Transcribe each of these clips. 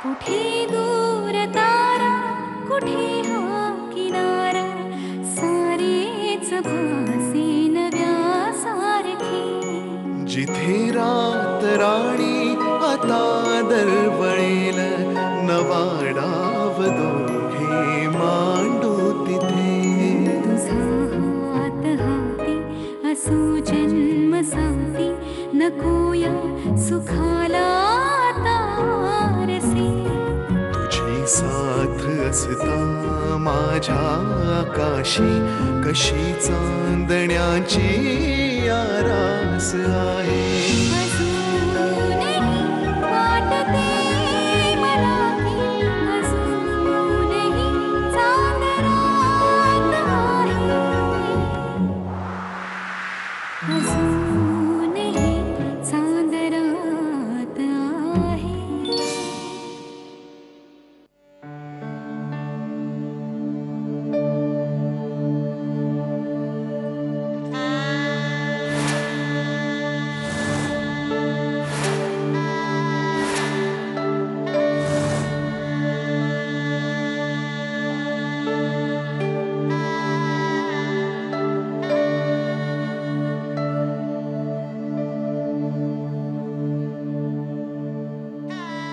कुठे दूर तारा, कुठे हा किनारा, सारेच भासे नव्यासारखे. जिथे रात राणी आता दरवळेल, नवा डाव दोघे मांडू तिथे. तुझा हात हाती असू जन्म साथी, नकोया सुखाला तारसे. तुझी साथ असता माझ्या आकाशी, कशी चांदण्याची आरास आहे. अजूनही वाटते मला की, अजूनही चांदण्यात आहे, अजूनही चांदण्यात आहे.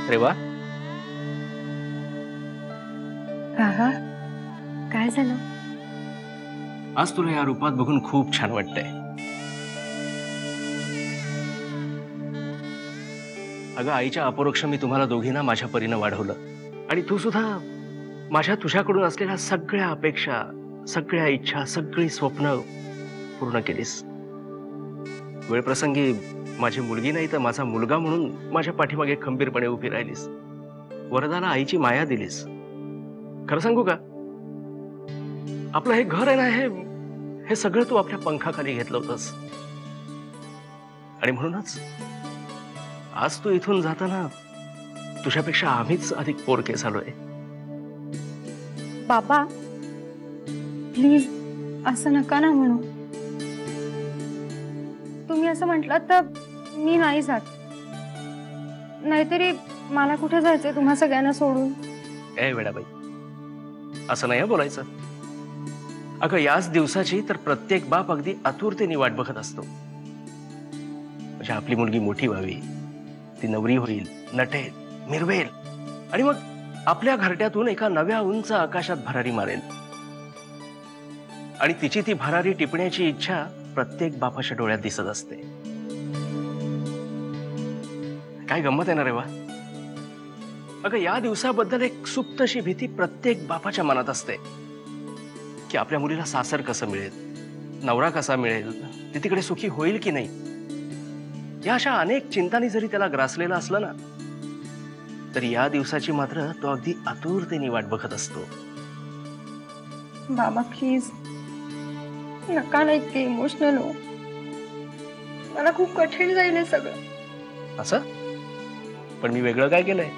अरे वा, काका काय झालं? आज तुला या रूपात बघून खूप छान वाटतंय. अगं, आईच्या अपरोक्ष मी तुम्हाला दोघींना माझ्या परीनं वाढवलं, आणि तू सुद्धा माझ्या तुझ्याकडून असलेल्या सगळ्या अपेक्षा, सगळ्या इच्छा, सगळी स्वप्न पूर्ण केलीस. वेळप्रसंगी माझी मुलगी नाही तर माझा मुलगा म्हणून माझ्या पाठीमागे खंबीरपणे उभी राहिलीस. वरदाला आईची माया दिलीस. खरं सांगू का, आपलं हे घर आहे ना, हे सगळं तू आपल्या पंखाखाली घेतलं होतंस. आणि म्हणूनच आज तू इथून जाताना तुझ्यापेक्षा आम्हीच अधिक पोरके झालोय. बाबा प्लीज असं नका ना म्हणू. तुम्ही असं म्हटलं तर मी नाही जात. नाहीतरी मला कुठे जायचंय तुम्हा सगळ्यांना सोडून. ए वेडाबाई, असं नाही बोलायचं. अगं, याच दिवसाची तर प्रत्येक बाप अगदी आतुरतेने वाट बघत असतो. म्हणजे आपली मुलगी मोठी व्हावी, ती नवरी होईल, नटेल, मिरवेल, आणि मग आपल्या घरट्यातून एका नव्या उंच आकाशात भरारी मारेल. आणि तिची ती भरारी टिपण्याची इच्छा प्रत्येक बापाच्या डोळ्यात दिसत असते. काय गंमत आहे ना रे वा. अगं, या दिवसाबद्दल एक सुप्त अशी भीती प्रत्येक बापाच्या मनात असते की आपल्या मुलीला सासर कसं मिळेल, नवरा कसा मिळेल, ती तिकडे सुखी होईल की नाही. या अशा अनेक चिंतांनी जरी त्याला ग्रासलेला असलं ना, तर या दिवसाची मात्र तो अगदी आतुरतेने वाट बघत असतो. बाबा प्लीज नका ना इतके इमोशनल हो. मला खूप कठीण जाईल हे सगळं. असं? पण मी वेगळं काय केलंय?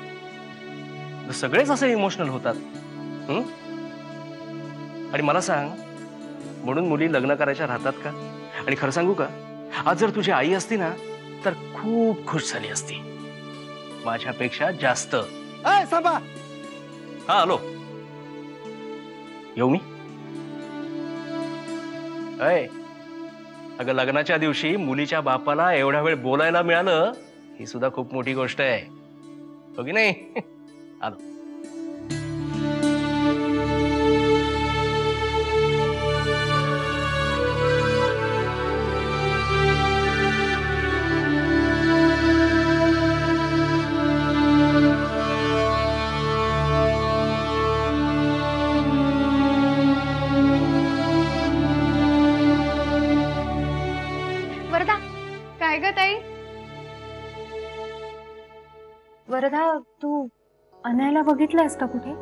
सगळेच असे इमोशनल होतात. आणि मला सांग, म्हणून मुली लग्न करायच्या राहतात का? आणि खरं सांगू का, आज जर तुझी आई असती ना तर खूप खुश झाली असती, माझ्यापेक्षा जास्त. सांभा. हा, आलो. येऊ मी? अय, अगं, लग्नाच्या दिवशी मुलीच्या बापाला एवढा वेळ बोलायला मिळालं, ही सुद्धा खूप मोठी गोष्ट आहे, हो की नाही? आलो. वरदा काय ग ताई? वरदा तू अनयला बघितलंस का कुठे?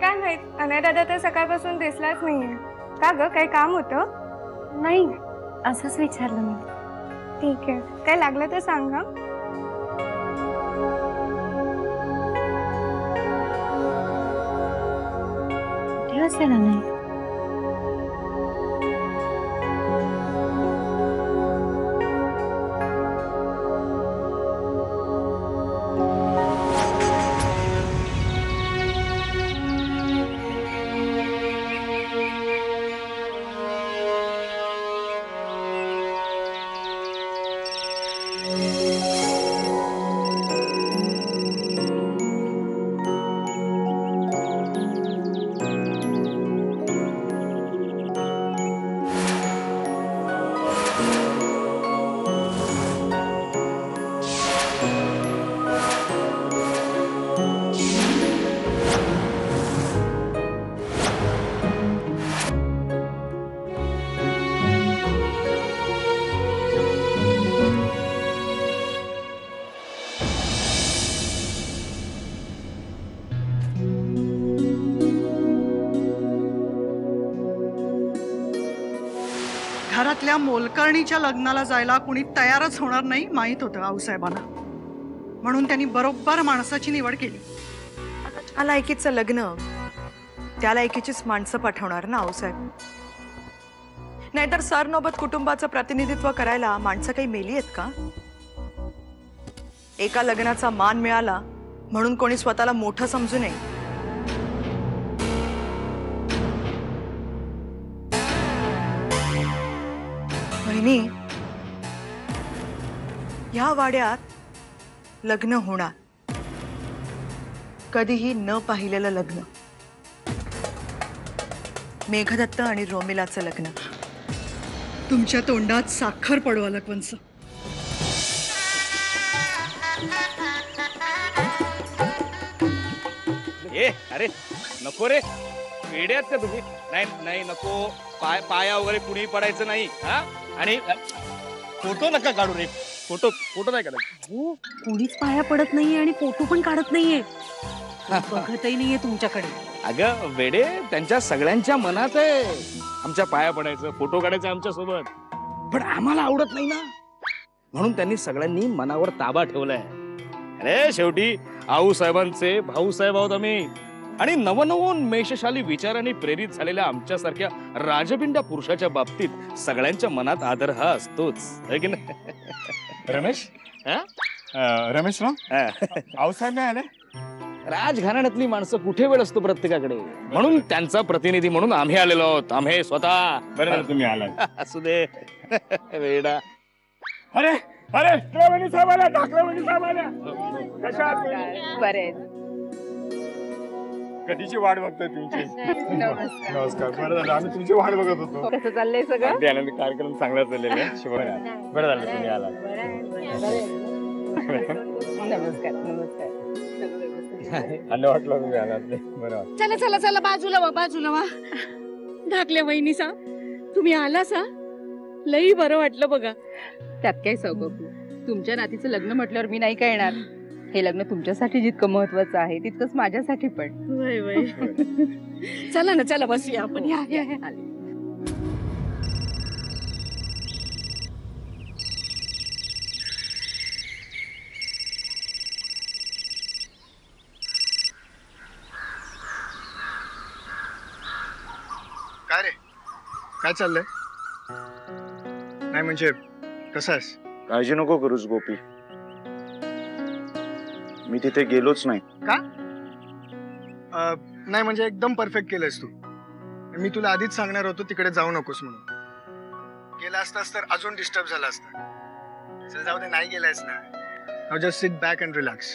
काय माहित, अनय दादा तर सकाळपासून दिसलाच नाहीये. का ग, काही काम होतं? नाही, असंच विचारलं मी. ठीक आहे, काय लागलं तर सांग. हा, कुठे असेल अनय? घरातल्या मोलकर्णीच्या लग्नाला जायला कुणी तयारच होणार नाही माहित होतं आऊसाहेबांना, म्हणून त्यांनी बरोबर माणसाची निवड केली. त्या लायकीचं लग्न त्या लायकीचीच माणसं पाठवणार ना आऊसाहेब. नाहीतर सरनोबत कुटुंबाचं प्रतिनिधित्व करायला माणसं काही मेली आहेत का? एका लग्नाचा मान मिळाला म्हणून कोणी स्वतःला मोठं समजू नये. बहिणी, ह्या वाड्यात लग्न होणार, कधीही न पाहिलेलं लग्न. मेघदत्त आणि रोमिलाचं लग्न. तुमच्या तोंडात साखर पडू अलकवंस. अरे नको रे, वेड्यात का तुम्ही? नाही नाही नको, पाया वगैरे कुणी पडायचं नाही. हा, आणि फोटो नका काढू रे. फोटो नाही काढायचं. कोणीच पाया पडत नाहीये आणि फोटो पण काढत नाहीये, बघतही नाहीये तुमच्याकडे. अगं वेडे, त्यांच्या सगळ्यांच्या मनात आहे आमच्या पाया पडायचं, फोटो काढायचं आमच्या सोबत, पण आम्हाला आवडत नाही ना, म्हणून त्यांनी सगळ्यांनी मनावर ताबा ठेवलाय. अरे शेवटी आऊसाहेबांचे भाऊसाहेब आहोत आम्ही, आणि नवनवोन्मेषशाली विचारांनी प्रेरित झालेल्या आमच्यासारख्या राजबिंडा पुरुषाच्या बाबतीत सगळ्यांच्या मनात आदर हा असतोच, है की नाही? रमेश, रमेश राव, आऊसाहेब नाही आले? राजघराण्यातली माणसं कुठे वेळ असतो प्रत्येकाकडे, म्हणून त्यांचा प्रतिनिधी म्हणून आम्ही आलेलो आहोत. आम्ही स्वतः. बरं तुम्ही आलात. असू दे वेडा. अरे अरे ठाकरे साहेब आल्या, ठाकरे साहेब आल्या. कशा आहात? बरे. कधीची वाट बघतोय तुमची. नमस्कार. बरं झालं आम्ही तुमची वाट बघत होतो. कसं चाललंय सगळं? अगदी आनंदी, कार्यक्रम चांगला चाललेला आहे. शुभ. बरं झालं तुम्ही आलात. नमस्कार. नमस्कार. आणि वाटलं तुम्ही आलात. बरं. चला चला चला, बाजूला वा, बाजूला वा. ढाकल्या वहिनी सा, तुम्ही आला सा, लई बरं वाटलं बघा. त्यात काय सौगपू, तुमच्या नातीचं लग्न म्हटल्यावर मी नाही काय येणार. हे लग्न तुमच्यासाठी जितकं महत्वाचं आहे तितकंच माझ्यासाठी पण. वय वय. चला ना, चला बसूया आपण. या या या. काय रे, काय चाललंय? नाही म्हणजे कसं आहेस? काळजी नको करूस गोपी, मी तिथे गेलोच नाही. का? नाही म्हणजे एकदम परफेक्ट केलंयस तू. मी तुला आधीच सांगणार होतो तिकडे जाऊ नकोस म्हणून. गेला असतास तर अजून डिस्टर्ब झाला असता. चल जाऊ दे, नाही गेलायस ना. Now just sit back and relax.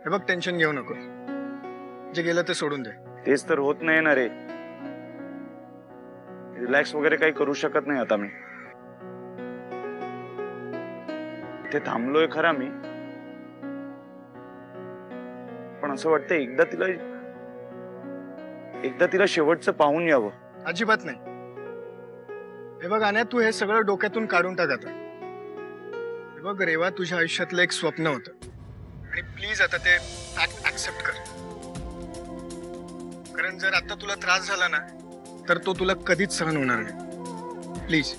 हे बघ, टेन्शन घेऊ नको, जे गेलं ते सोडून दे. तेच तर होत नाही ना रे. रिलॅक्स वगैरे काही करू शकत नाही आता मी. इथे थांबलोय खरा मी, पण असं वाटतं एकदा तिला शेवटचं पाहून यावं. अजिबात नाही. हे बघ आन्या, तू हे सगळं डोक्यातून काढून टाक आता. हे बघ रेवा, तुझ्या आयुष्यातलं एक स्वप्न होतं आणि प्लीज आता ते ऍक्सेप्ट कर. कारण जर आता तुला त्रास झाला ना तर तो तुला कधीच सहन होणार नाही. प्लीज.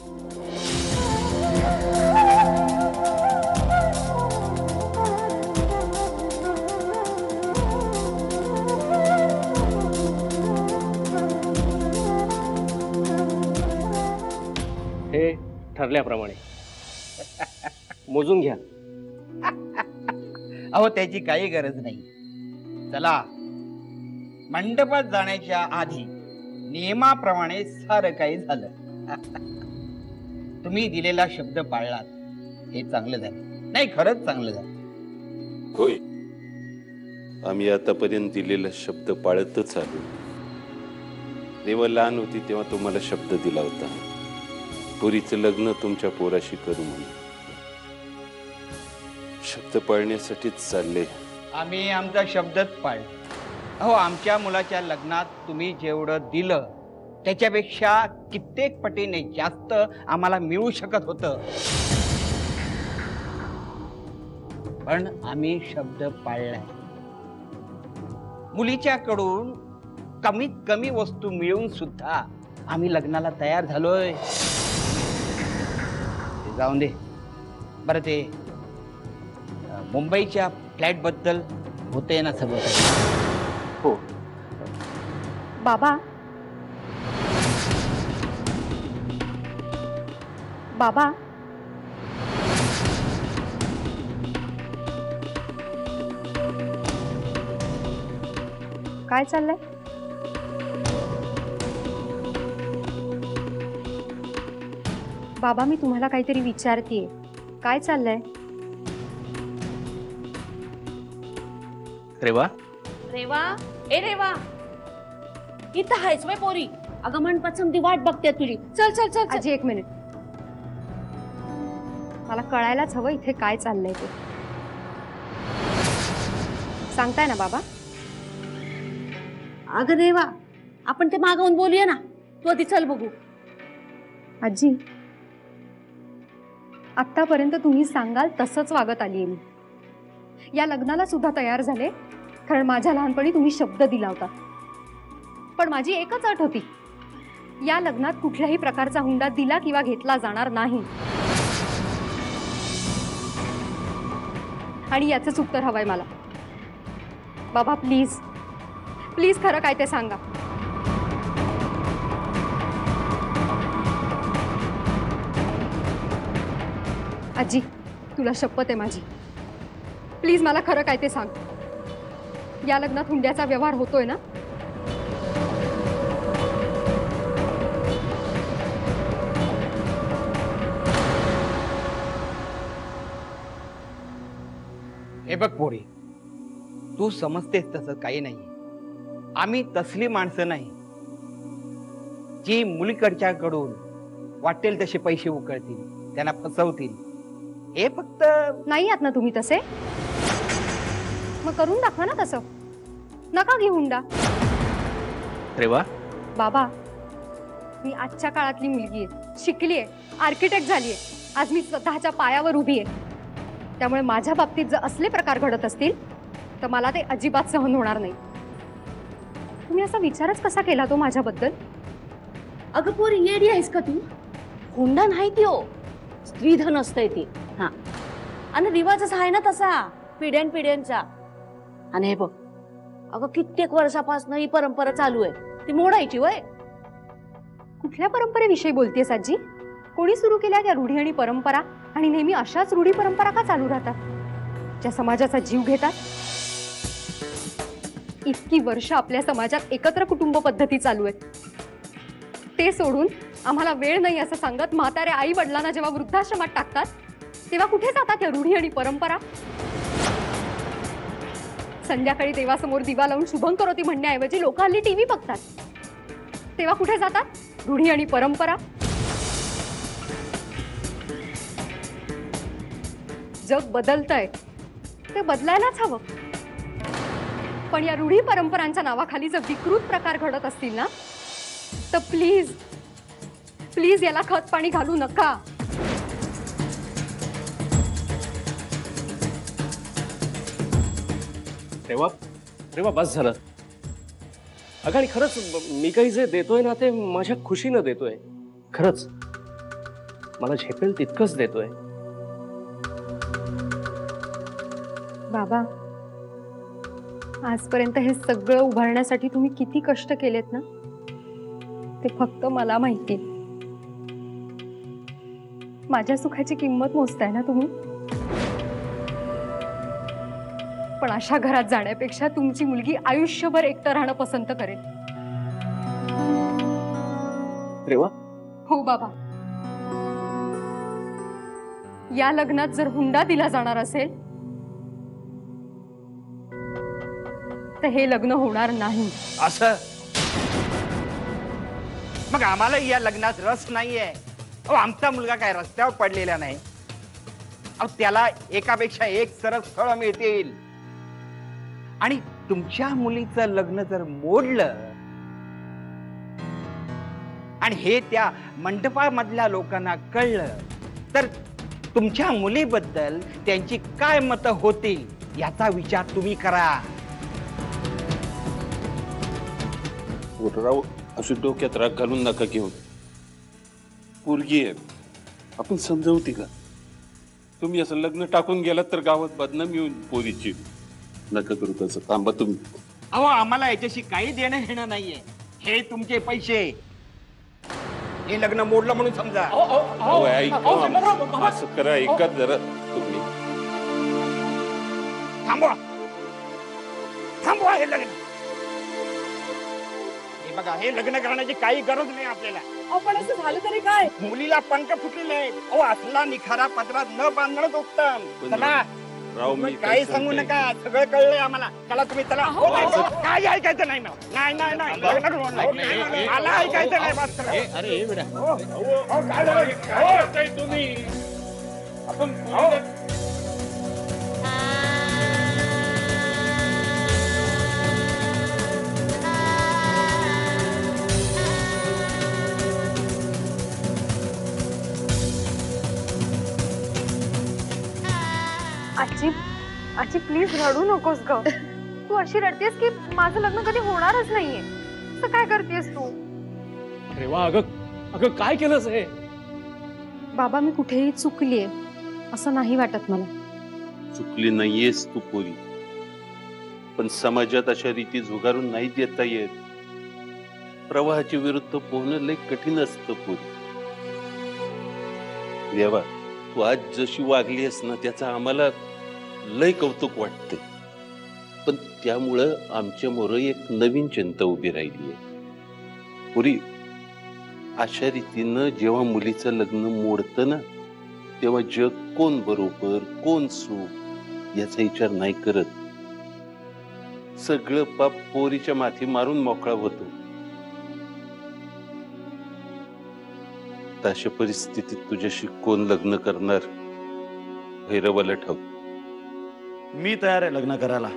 हे ठरल्याप्रमाणे मोजून घ्या. अहो त्याची काही गरज नाही. चला, मंडपात जाण्याच्या आधी नियमाप्रमाणे सारं काही झालं. तुम्ही दिलेला शब्द पाळलात, हे चांगलं झालं. नाही, खरंच चांगलं झालं. होय, आम्ही आतापर्यंत दिलेला शब्द पाळतच आलो. देवा लहान होती तेव्हा तुम्हाला शब्द दिला होता, पोरीचं लग्न तुमच्या पोराशी करू म्हणून. शब्द पाळण्यासाठीच चालले. आम्ही आमचा शब्दच पाळला. अहो, आमच्या मुलाच्या लग्नात तुम्ही जेवढं दिलं त्याच्यापेक्षा कित्येक पटीने जास्त आम्हाला मिळू शकत होतं, पण आम्ही शब्द पाळलाय. मुलीच्याकडून कमीत कमी वस्तू मिळून सुद्धा आम्ही लग्नाला तयार झालोय. जाऊन दे बरं. ते मुंबईच्या फ्लॅट बद्दल होते ना सगळं? हो बाबा, बाबा, काय चाललंय? बाबा, मी तुम्हाला काहीतरी विचारतेय. काय चाललंय? रेवा, रेवा, ए रेवा, इथं आहेस वय पोरी? अगं मनपसंती वाट बघते तुझी. चल चल चल. आजी, एक मिनिट. मला कळायलाच हवं इथे काय चाललंय ते. सांगताय ना बाबा? अगं रेवा, आपण ते मागवून बोलूया ना. तू आधी चल बघू. आजी, आतापर्यंत तुम्ही सांगाल तसंच वागत आलीये मी. या लग्नाला सुद्धा तयार झाले, कारण माझ्या लहानपणी तुम्ही शब्द दिला होता. पण माझी एकच अट होती, या लग्नात कुठल्याही प्रकारचा हुंडा दिला किंवा घेतला जाणार नाही. आणि याचंच उत्तर हवंय मला. बाबा, प्लीज प्लीज खरं काय ते सांगा. आजी, तुला शपथ आहे माझी. प्लीज मला खरं काय ते सांग. या लग्नात हुंड्याचा व्यवहार होतोय ना? हे बघ पोरी, तू समजतेस तसं काही नाही. आम्ही तसली माणसं नाही जी मुलीकडच्याकडून वाटेल तसे पैसे उकळतील, त्यांना फसवतील. हे फक्त नाही आहात ना तुम्ही तसे? मग करून दाखवा ना तसं. नका घेऊ हुंडा. रेवा, बाबा, मी आजच्या काळातली मुलगी आहे, शिकली आहे, आर्किटेक्ट झाली आहे. आज मी स्वतःच्या पायावर उभी आहे. त्यामुळे माझ्या बाबतीत जर असले प्रकार घडत असतील तर मला ते अजिबात सहन होणार नाही. तुम्ही असा विचारच कसा केला तो माझ्याबद्दल? अगं पोरी, येडी आहेस का तू? हुंडा नाही ती, हो, स्त्रीधन असतंय ती. हा, आणि रिवाजच आहे ना तसा पिढ्यान पिढ्यांचा. आणि हे बघ, अगं कित्येक वर्षापासून ही परंपरा चालू आहे, ती मोडायची वय. कुठल्या परंपरेविषयी बोलतेस आजी? कोणी सुरू केल्या त्या रूढी आणि परंपरा? आणि नेहमी अशाच रूढी परंपरा का चालू राहतात, ज्या समाजाचा जीव घेतात? इतकी वर्ष आपल्या समाजात एकत्र कुटुंब पद्धती चालू आहेत, ते सोडून आम्हाला वेळ नाही असं सांगत म्हाताऱ्या आई वडिलांना जेव्हा वृद्धाश्रमात टाकतात तेव्हा कुठे जातात या रूढी आणि परंपरा? संध्याकाळी देवासमोर दिवा लावून शुभंकरोती म्हणण्याऐवजी लोक हल्ली टीव्ही बघतात, तेव्हा कुठे जातात रूढी आणि परंपरा? जग बदलतंय, ते बदलायलाच हवं. पण या रूढी परंपरांच्या नावाखाली जर विकृत प्रकार घडत असतील ना, तर प्लीज प्लीज याला खत पाणी घालू नका. रेवा, रेवा, बस झालं. अगं, आणि खरंच मी काही जे देतोय ना ते माझ्या खुशीनं देतोय. खरंच मला झेपेल तितकंच देतोय. बाबा, आजपर्यंत हे सगळं उभारण्यासाठी तुम्ही किती कष्ट केलेत ना, ते फक्त मला माहिती. माझ्या सुखाची किंमत मोजताय ना तुम्ही. पण अशा घरात जाण्यापेक्षा तुमची मुलगी आयुष्यभर एकटं राहणं पसंत करेल. रेवा, हो बाबा. या लग्नात जर हुंडा दिला जाणार असेल तर हे लग्न होणार नाही. असं मग आम्हाला या लग्नात रस नाहीये. अहो आमचा मुलगा काय रस्त्यावर पडलेला नाही. अहो त्याला एकापेक्षा एक सरस स्थळ मिळतील. आणि तुमच्या मुलीचं लग्न जर मोडलं आणि हे त्या मंडपामधल्या लोकांना कळलं तर तुमच्या मुलीबद्दल त्यांची काय मतं होतील याचा विचार तुम्ही करा. राव अशी डोक्यात राग घालून नका घेऊन. पोरगी आहे, आपण समजावती का? तुम्ही असं लग्न टाकून गेलात तर गावात बदनामी येऊन पोरीची. नका करू तसं, थांबा तुम्ही. अहो आम्हाला याच्याशी काही देणं घेणं नाहीये. हे तुमचे पैसे. हे लग्न मोडलं म्हणून समजा. असं करा, ऐका जरा तुम्ही. थांबवा थांबवा हे लग्न. हे बघा, हे लग्न करण्याची काही गरज नाही आपल्याला. पण असं झालं तरी काय? मुलीला पंख फुटलेले आहेत. अहो असला निखारा पदरात न बांधणंच उत्तम. चला राव मी काही सांगू नका, सगळं कळलंय आम्हाला. चला तुम्ही चला. काय ऐकायचं नाही ना. नाही नाही नाही लग्न करू नका. मला ऐकायचं नाही. बस करा. अरे हे बेटा काय झालं? तुम्ही आपण आजी आजी प्लीज रडू नकोस ग. तू अशी रडतेस की माझं लग्न कधी होणारच नाहीये. असं काय करतेस तू? अरे वा, अगं काय केलंस हे? बाबा मी कुठेही चुकलीये असं नाही वाटत मला. चुकली नाहीयेस तू पोरी, पण समाजात अशा रीती झुगारून नाही देता येत. प्रवाहाच्या विरुद्ध पोहणं लय कठीण असतं पोरी. देवा, तू आज जशी वागली आहेस ना त्याचा आम्हाला लय कौतुक वाटते. पण त्यामुळं आमच्या मोर एक नवीन चिंता उभी राहिली आहे. पुरी, अशा रीतीनं जेव्हा मुलीचं लग्न मोडतं ना तेव्हा जग कोण बरोबर कोण चूक याचा विचार नाही करत. सगळं पाप पोरीच्या माथी मारून मोकळा होतो. अशा परिस्थितीत तुझ्याशी कोण लग्न करणार भैरवाला ठाऊक. मी तयार आहे लग्न करायला.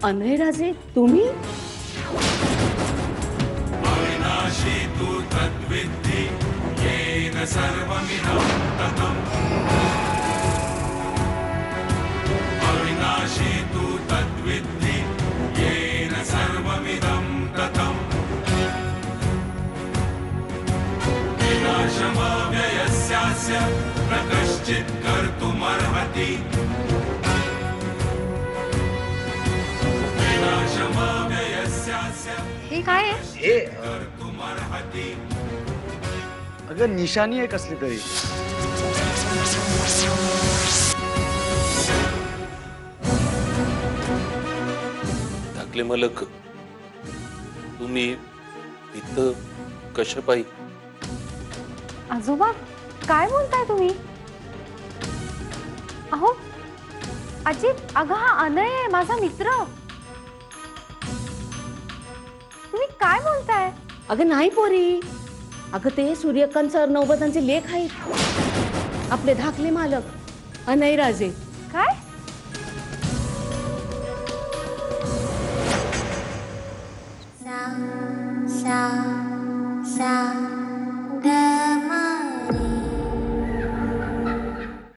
अनयराजे तुम्ही? अविनाशी तु तद्विद्धि येन सर्वमिदं ततम्. अविनाशी तु तद्विद्धि येन सर्वमिदं ततम्. विनाशमव्ययस्यास्य न कश्चित् कर्तुमर्हति. हे काय आहे? हे अगं निशाणी आहे कसली तरी. धाकले मालक, तुम्ही इथं कशापायी? आजोबा काय बोलताय तुम्ही? अहो आजी, अगं हा अनय आहे माझा मित्र. तुम्ही काय बोलताय? अगं नाही पोरी, अगं ते सूर्यकांत सर नौबतांचे लेख आहेत. आपले धाकले मालक अनयराजे.